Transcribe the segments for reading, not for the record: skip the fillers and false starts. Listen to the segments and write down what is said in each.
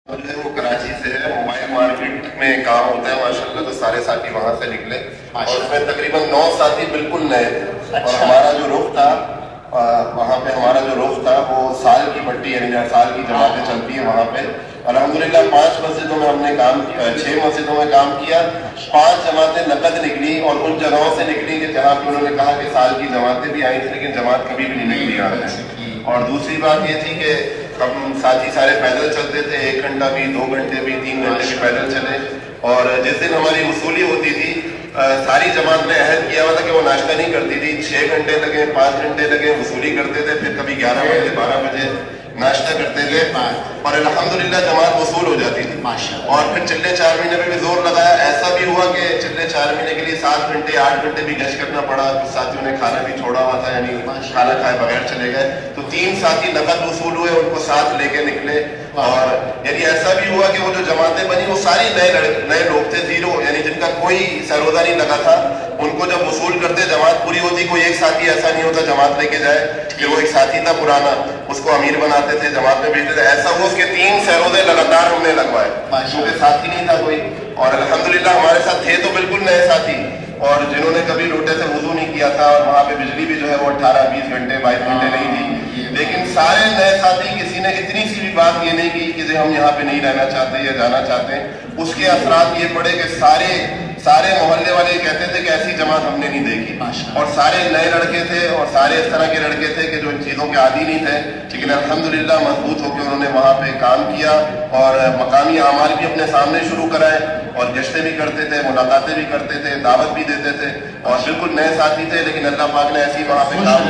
جو ہے وہ کراچی سے ہے، موبائل مارکیٹ میں کام ہوتا ہے ماشاءاللہ، تو سارے ساتھی وہاں سے نکلے اور اس میں تقریباً 9 ساتھی بالکل نئے تھے۔ اور ہمارا جو رخ تھا وہاں پہ ہمارا جو رخ تھا وہ سال کی پٹی، یعنی سال کی جماعتیں چلتی ہیں وہاں پہ۔ الحمدللہ 5 مسجدوں میں ہم نے کام کیا، 6 مسجدوں میں کام کیا، 5 جماعتیں نقد نکلی اور ان جگہوں سے نکلی کہ جہاں پہ انہوں نے کہا کہ سال کی جماعتیں بھی آئی تھیں لیکن جماعت کبھی بھی نہیں نکلی یہاں سے۔ اور دوسری بات یہ تھی کہ ہم ساتھی سارے پیدل چلتے تھے، 1 گھنٹہ بھی، 2 گھنٹے بھی، 3 گھنٹے بھی پیدل چلے۔ اور جس دن ہماری وصولی ہوتی تھی ساری جماعت نے عہد کیا ہوا تھا کہ وہ ناشتہ نہیں کرتی تھی، 6 گھنٹے لگے، 5 گھنٹے لگے، وصولی کرتے تھے، پھر کبھی 11 بجے 12 بجے ناشتہ کرتے تھے اور الحمدللہ جماعت وصول ہو جاتی تھی۔ اور پھر چلے 4 مہینے پہ بھی زور لگایا، ایسا بھی ہوا کہ چلے 4 مہینے کے لیے 7 گھنٹے 8 گھنٹے بھی گشت کرنا پڑا، کچھ ساتھیوں نے کھانا بھی چھوڑا ہوا تھا، یعنی کھانا کھائے بغیر چلے گئے، تو 3 ساتھی نقد وصول ہوئے، ان کو ساتھ لے کے نکلے۔ اور یعنی ایسا بھی ہوا کہ وہ جو جماعتیں بنی وہ ساری نئے لوگ تھے، زیرو، یعنی جن کا کوئی سروزہ نہیں لگا تھا، ان کو جب وصول کرتے جماعت پوری ہوتی، کوئی ایک ساتھی ایسا نہیں ہوتا جماعت لے کے جائے کہ وہ ایک ساتھی تھا پرانا، اس کو امیر بناتے تھے، جماعت میں بھیجتے تھے، ایسا ہوا اس کے 3 سروزے لگاتار ہم نے لگوائے کیونکہ ساتھی نہیں تھا کوئی۔ اور الحمدللہ ہمارے ساتھ تھے تو بالکل نئے ساتھی، اور جنہوں نے کبھی لوٹے سے وضو نہیں کیا تھا، اور وہاں پہ بجلی بھی جو ہے وہ 18-20 گھنٹے 22 گھنٹے نہیں تھی، لیکن سارے نئے ساتھی، کسی نے اتنی سی بھی بات یہ نہیں کی کہ ہم یہاں پہ نہیں رہنا چاہتے یا جانا چاہتے ہیں۔ اس کے اثرات یہ پڑے کہ سارے محلے والے کہتے تھے کہ ایسی جماعت ہم نے نہیں دیکھی، اور سارے نئے لڑکے تھے اور سارے اس طرح کے لڑکے تھے کہ جو ان چیزوں کے عادی نہیں تھے، لیکن الحمدللہ مضبوط ہو کے انہوں نے وہاں پہ کام کیا اور مقامی اعمال بھی اپنے سامنے شروع کرائے، اور گشتیں بھی کرتے تھے، ملاقاتیں بھی کرتے تھے، دعوت بھی دیتے تھے، اور بالکل نئے ساتھی تھے، لیکن اللہ پاک نے ایسی وہاں پہ کام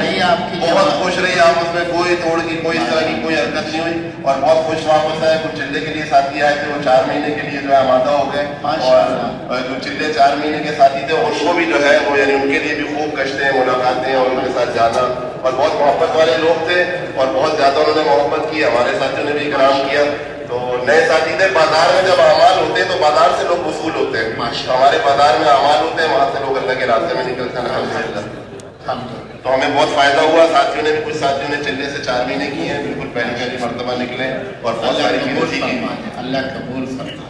بہت خوش رہی آپ، اس میں کوئی توڑ کی کوئی اس طرح کی کوئی حرکت نہیں ہوئی، اور بہت خوش واپس آئے۔ کچھ چلے کے لیے ساتھی آئے تھے، وہ 4 مہینے کے لیے جو ہے آمادہ ہو گئے، اور جو چلے 4 مہینے کے ساتھی تھے ان کو بھی جو ہے وہ، یعنی ان کے لیے بھی خوب گشتیں، ملاقاتیں اور ان کے ساتھ جانا، اور بہت محبت والے لوگ تھے اور بہت زیادہ انہوں نے محبت کی، ہمارے ساتھیوں نے بھی اکرام کیا۔ تو نئے ساتھی تھے، بازار میں جب اعمال ہوتے ہیں تو بازار سے لوگ وصول ہوتے ہیں، تو ہمارے بازار میں اعمال ہوتے ہیں، وہاں سے لوگ اللہ کے راستے میں نکلتے ہیں الحمدللہ۔ تو ہمیں بہت فائدہ ہوا، ساتھیوں نے بھی، کچھ ساتھیوں نے چلے سے 4 مہینے کیے ہیں، بالکل پہلی مرتبہ نکلے اور بہت ساری چیزیں سیکھی۔ اللہ قبول فرمائے۔